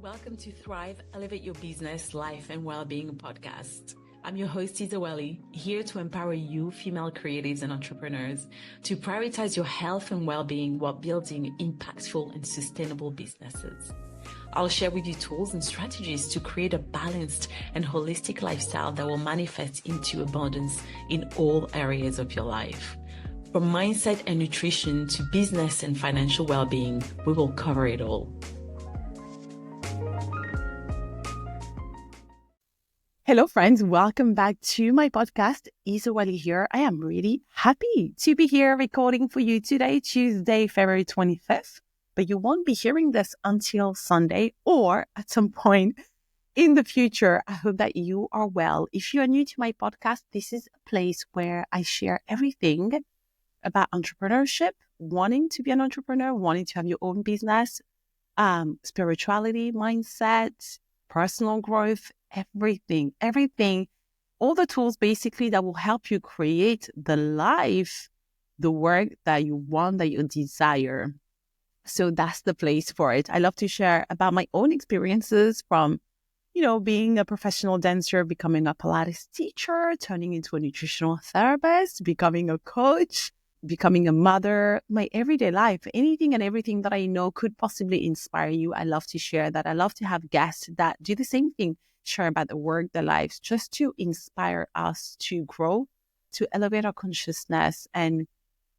Welcome to Thrive, Elevate Your Business, Life, and Wellbeing podcast. I'm your host, Isa-Welly, here to empower you, female creatives and entrepreneurs, to prioritize your health and well-being while building impactful and sustainable businesses. I'll share with you tools and strategies to create a balanced and holistic lifestyle that will manifest into abundance in all areas of your life. From mindset and nutrition to business and financial well-being, we will cover it all. Hello friends, welcome back to my podcast. Isa-Welly here. I am really happy to be here recording for you today, Tuesday, February 25th. But you won't be hearing this until Sunday or at some point in the future. I hope that you are well. If you are new to my podcast, this is a place where I share everything about entrepreneurship, wanting to be an entrepreneur, wanting to have your own business, spirituality, mindset, personal growth, everything, all the tools basically that will help you create the life, the work that you want, that you desire. So that's the place for it. I love to share about my own experiences from, being a professional dancer, becoming a Pilates teacher, turning into a nutritional therapist, becoming a coach, becoming a mother, my everyday life, anything and everything that I know could possibly inspire you. I love to share that. I love to have guests that do the same thing, share about the work, their lives, just to inspire us to grow, to elevate our consciousness, and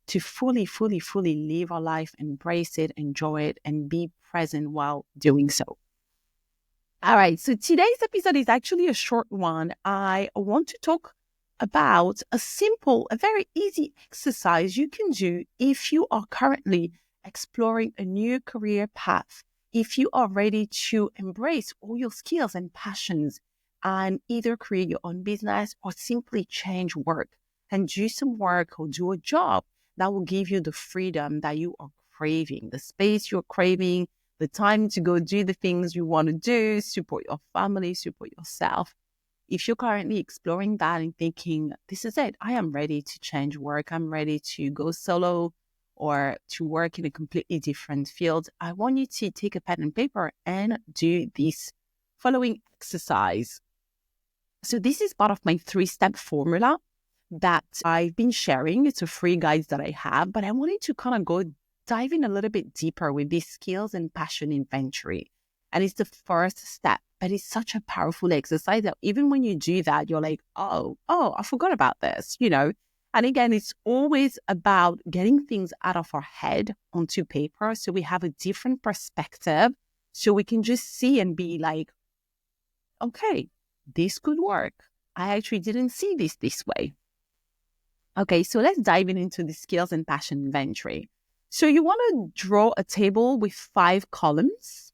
to fully live our life, embrace it, enjoy it, and be present while doing so. All right, so today's episode is actually a short one. I want to talk about a very easy exercise you can do if you are currently exploring a new career path, if you are ready to embrace all your skills and passions and either create your own business or simply change work and do some work or do a job that will give you the freedom that you are craving, the space you're craving, the time to go do the things you want to do, support your family, support yourself. If you're currently exploring that and thinking, this is it, I am ready to change work, I'm ready to go solo or to work in a completely different field, I want you to take a pen and paper and do this following exercise. So this is part of my 3-step formula that I've been sharing. It's a free guide that I have, but I wanted to kind of dive in a little bit deeper with this skills and passion inventory. And it's the first step, but it's such a powerful exercise that even when you do that, you're like, oh, I forgot about this, And again, it's always about getting things out of our head onto paper so we have a different perspective, so we can just see and be like, okay, this could work. I actually didn't see this way. Okay, so let's dive into the skills and passion inventory. So you want to draw a table with 5 columns.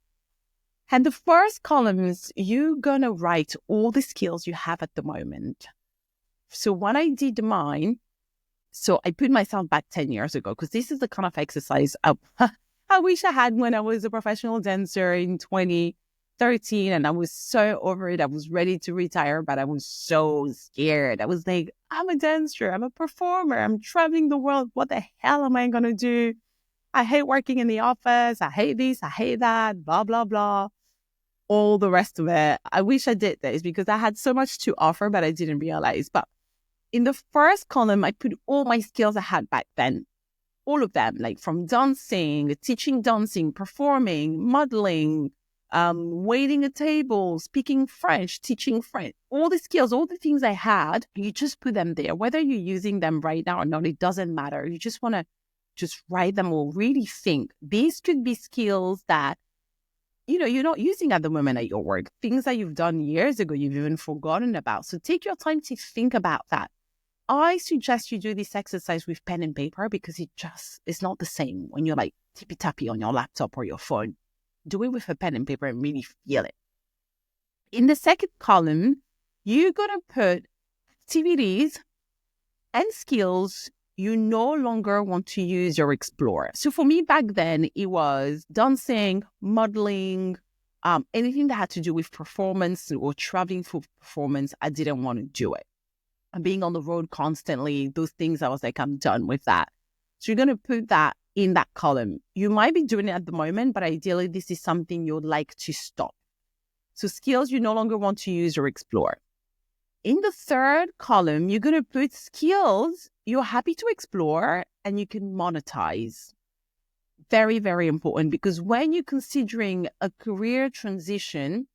And the first column is you're going to write all the skills you have at the moment. So when I did mine, so I put myself back 10 years ago, because this is the kind of exercise I wish I had when I was a professional dancer in 2013. And I was so over it. I was ready to retire, but I was so scared. I was like, I'm a dancer. I'm a performer. I'm traveling the world. What the hell am I going to do? I hate working in the office. I hate this. I hate that. Blah, blah, blah. All the rest of it. I wish I did this because I had so much to offer, but I didn't realize. But in the first column, I put all my skills I had back then. All of them, like from dancing, teaching dancing, performing, modeling, waiting a table, speaking French, teaching French. All the skills, all the things I had, you just put them there. Whether you're using them right now or not, it doesn't matter. You just want to just write them or really think. These could be skills that you're not using at the moment at your work, things that you've done years ago, you've even forgotten about. So take your time to think about that. I suggest you do this exercise with pen and paper because it's not the same when you're like tippy-tappy on your laptop or your phone. Do it with a pen and paper and really feel it. In the second column, you're going to put activities and skills you no longer want to use or explore. So for me back then, it was dancing, modeling, anything that had to do with performance or traveling for performance. I didn't want to do it. And being on the road constantly, those things, I was like, I'm done with that. So you're going to put that in that column. You might be doing it at the moment, but ideally this is something you'd like to stop. So skills you no longer want to use or explore. In the third column, you're going to put skills you're happy to explore and you can monetize. Very, very important, because when you're considering a career transition,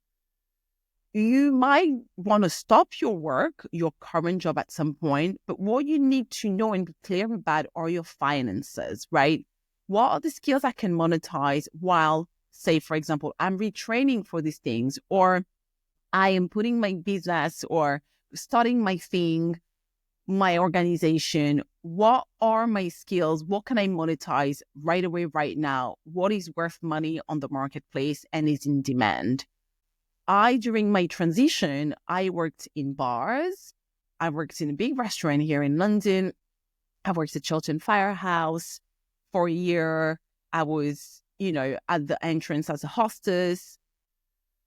you might want to stop your work, your current job at some point, but what you need to know and be clear about are your finances, right? What are the skills I can monetize while, say, for example, I'm retraining for these things, or I am putting my business or starting my thing, my organization. What are my skills? What can I monetize right away, right now? What is worth money on the marketplace and is in demand? During my transition, I worked in bars. I worked in a big restaurant here in London. I worked at Chiltern Firehouse for a year. I was, at the entrance as a hostess.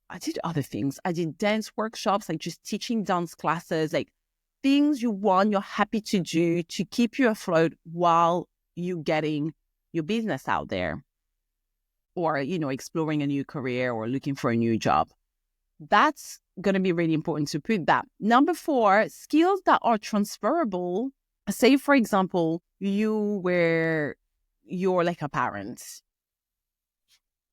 I did other things. I did dance workshops, like just teaching dance classes, like things you're happy to do to keep you afloat while you getting your business out there, or, exploring a new career or looking for a new job. That's going to be really important to put that. Number 4, skills that are transferable. Say, for example, you're like a parent.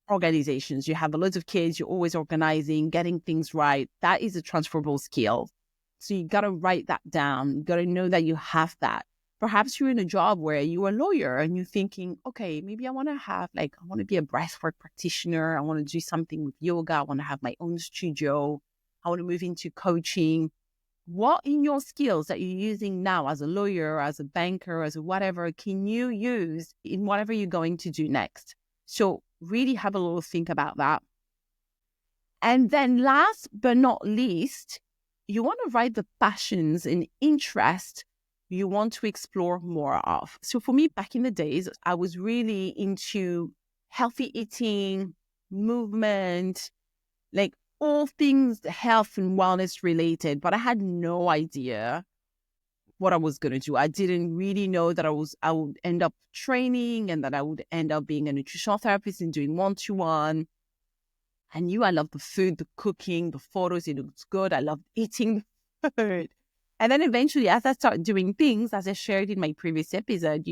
Organizations, you have a lot of kids, you're always organizing, getting things right. That is a transferable skill. So you got to write that down. You got to know that you have that. Perhaps you're in a job where you're a lawyer and you're thinking, okay, maybe I want to be a breathwork practitioner. I want to do something with yoga. I want to have my own studio. I want to move into coaching. What in your skills that you're using now as a lawyer, as a banker, as a whatever, can you use in whatever you're going to do next? So really have a little think about that. And then last but not least, you want to write the passions and interests you want to explore more of. So for me, back in the days, I was really into healthy eating, movement, like all things health and wellness related, but I had no idea what I was going to do. I didn't really know that I would end up training and that I would end up being a nutritional therapist and doing one-to-one. I knew I loved the food, the cooking, the photos. It looks good. I loved eating food. And then eventually, as I started doing things, as I shared in my previous episode,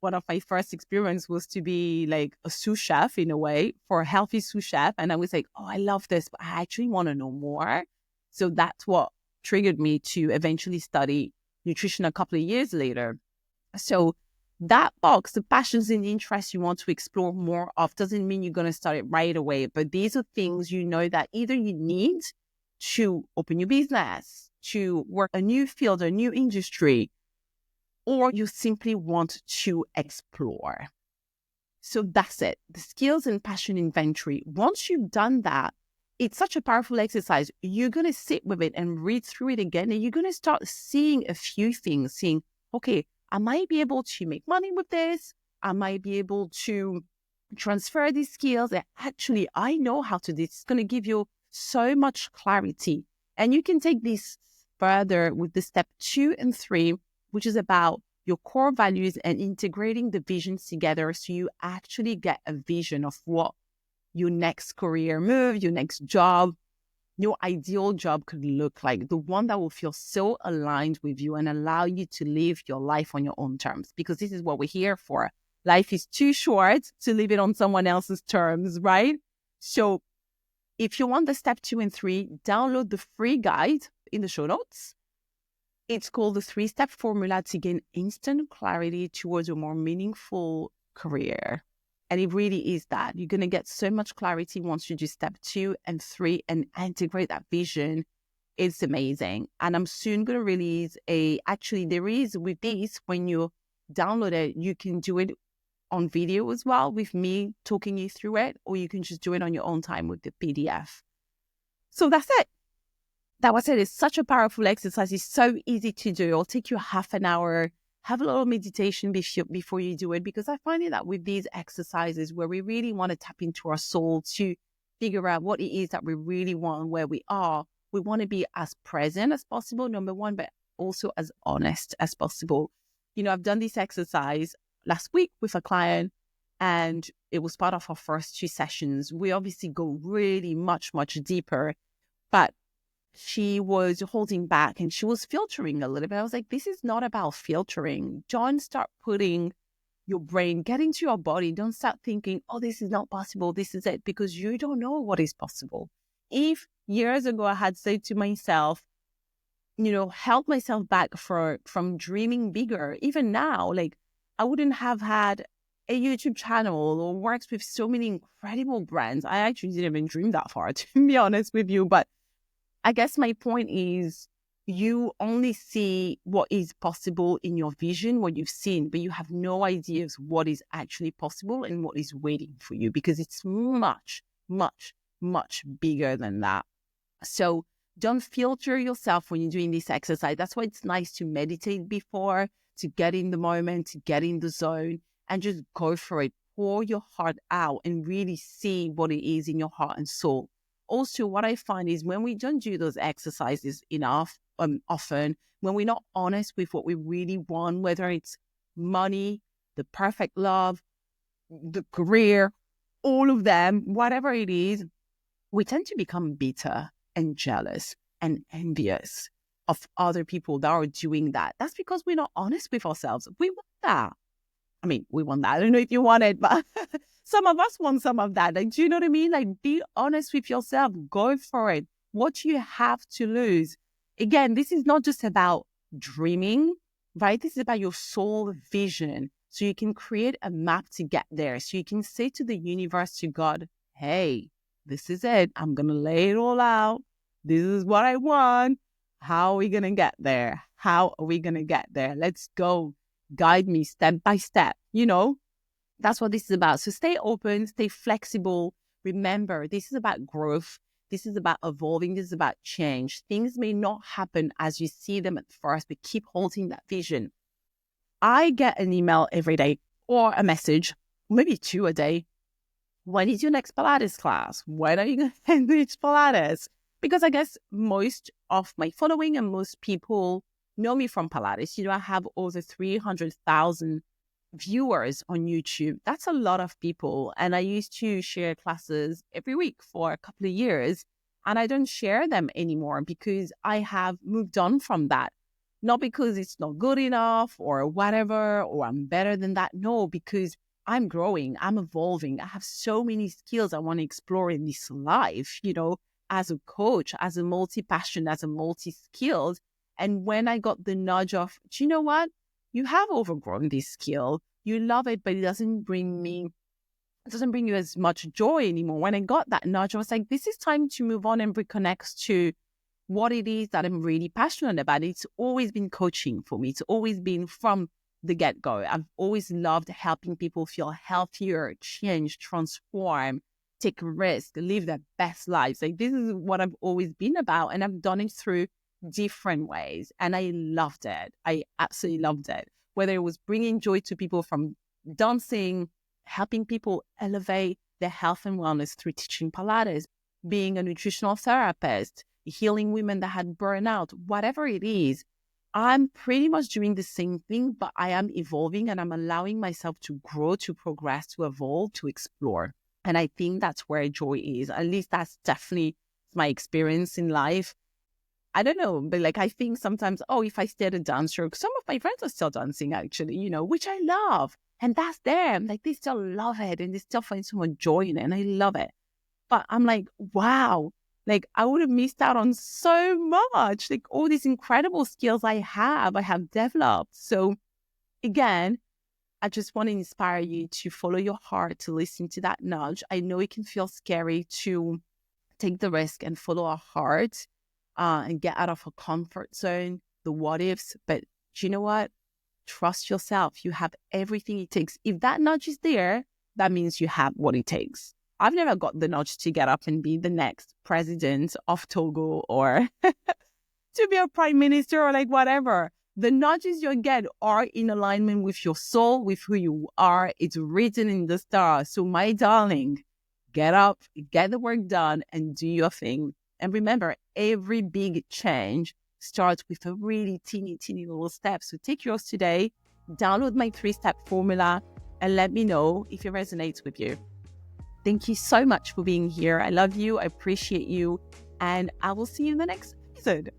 one of my first experience was to be like a sous chef in a way, for a healthy sous chef. And I was like, oh, I love this, but I actually want to know more. So that's what triggered me to eventually study nutrition a couple of years later. So that box, the passions and interests you want to explore more of, doesn't mean you're going to start it right away. But these are things that either you need to open your business, to work a new field, a new industry, or you simply want to explore. So that's it. The skills and passion inventory. Once you've done that, it's such a powerful exercise. You're going to sit with it and read through it again, and you're going to start seeing a few things, seeing, okay, I might be able to make money with this. I might be able to transfer these skills. And actually, I know how to do this. It's going to give you so much clarity. And you can take this further with the step 2 and 3, which is about your core values and integrating the visions together so you actually get a vision of what your next career move, your next job, your ideal job could look like, the one that will feel so aligned with you and allow you to live your life on your own terms, because this is what we're here for. Life is too short to live it on someone else's terms, right? So if you want the step 2 and 3, download the free guide in the show notes. It's called the 3-step formula to gain instant clarity towards a more meaningful career. And it really is that. You're going to get so much clarity once you do step 2 and 3 and integrate that vision. It's amazing. And I'm soon going to release there is with this, when you download it, you can do it on video as well with me talking you through it, or you can just do it on your own time with the PDF. So that's it. That was it. It's such a powerful exercise. It's so easy to do. It'll take you half an hour. Have a little meditation before you do it, because I find it that with these exercises where we really want to tap into our soul to figure out what it is that we really want, where we want to be as present as possible, number one, but also as honest as possible. I've done this exercise last week with a client. And it was part of our first 2 sessions. We obviously go really much, much deeper, but she was holding back and she was filtering a little bit. I was like, this is not about filtering. Don't start putting your brain, get into your body. Don't start thinking, oh, this is not possible. This is it, because you don't know what is possible. If years ago I had said to myself, held myself back from dreaming bigger, even now, like I wouldn't have had a YouTube channel or worked with so many incredible brands. I actually didn't even dream that far, to be honest with you. But I guess my point is, you only see what is possible in your vision, what you've seen, but you have no idea of what is actually possible and what is waiting for you, because it's much, much, much bigger than that. So don't filter yourself when you're doing this exercise. That's why it's nice to meditate before, to get in the moment, to get in the zone, and just go for it. Pour your heart out and really see what it is in your heart and soul. Also, what I find is when we don't do those exercises enough, often, when we're not honest with what we really want, whether it's money, the perfect love, the career, all of them, whatever it is, we tend to become bitter and jealous and envious of other people that are doing that. That's because we're not honest with ourselves. We want that. I mean, we want that. I don't know if you want it, but some of us want some of that. Like, do you know what I mean? Like, be honest with yourself. Go for it. What do you have to lose? Again, this is not just about dreaming, right? This is about your soul vision. So you can create a map to get there. So you can say to the universe, to God, hey, this is it. I'm going to lay it all out. This is what I want. How are we going to get there? How are we going to get there? Let's go. Guide me step by step. That's what this is about. So stay open, stay flexible. Remember, this is about growth. This is about evolving. This is about change. Things may not happen as you see them at first, but keep holding that vision. I get an email every day or a message, maybe 2 a day. When is your next Pilates class? When are you going to teach Pilates? Because I guess most of my following and most people know me from Pilates. I have over 300,000 viewers on YouTube. That's a lot of people. And I used to share classes every week for a couple of years. And I don't share them anymore because I have moved on from that. Not because it's not good enough or whatever, or I'm better than that. No, because I'm growing, I'm evolving. I have so many skills I want to explore in this life, as a coach, as a multi-passion, as a multi-skilled. And when I got the nudge of, do you know what? You have overgrown this skill. You love it, but it doesn't bring you as much joy anymore. When I got that nudge, I was like, this is time to move on and reconnect to what it is that I'm really passionate about. It's always been coaching for me. It's always been from the get-go. I've always loved helping people feel healthier, change, transform, take risk, live their best lives. Like, this is what I've always been about. And I've done it through different ways. And I loved it. I absolutely loved it. Whether it was bringing joy to people from dancing, helping people elevate their health and wellness through teaching Pilates, being a nutritional therapist, healing women that had burnout, whatever it is, I'm pretty much doing the same thing, but I am evolving and I'm allowing myself to grow, to progress, to evolve, to explore. And I think that's where joy is. At least that's definitely my experience in life. I don't know, but I think sometimes, if I stay at a dance room, some of my friends are still dancing actually, which I love. And that's them. They still love it and they still find so much joy in it. And I love it. But I'm like, wow, I would have missed out on so much, all these incredible skills I have developed. So again, I just want to inspire you to follow your heart, to listen to that nudge. I know it can feel scary to take the risk and follow our heart and get out of a comfort zone, the what ifs. But do you know what? Trust yourself. You have everything it takes. If that nudge is there, that means you have what it takes. I've never got the nudge to get up and be the next president of Togo or to be a prime minister or whatever. The nudges you get are in alignment with your soul, with who you are. It's written in the stars. So my darling, get up, get the work done and do your thing. And remember, every big change starts with a really teeny little step. So take yours today, download my 3-step formula, and let me know if it resonates with you. Thank you so much for being here. I love you. I appreciate you. And I will see you in the next episode.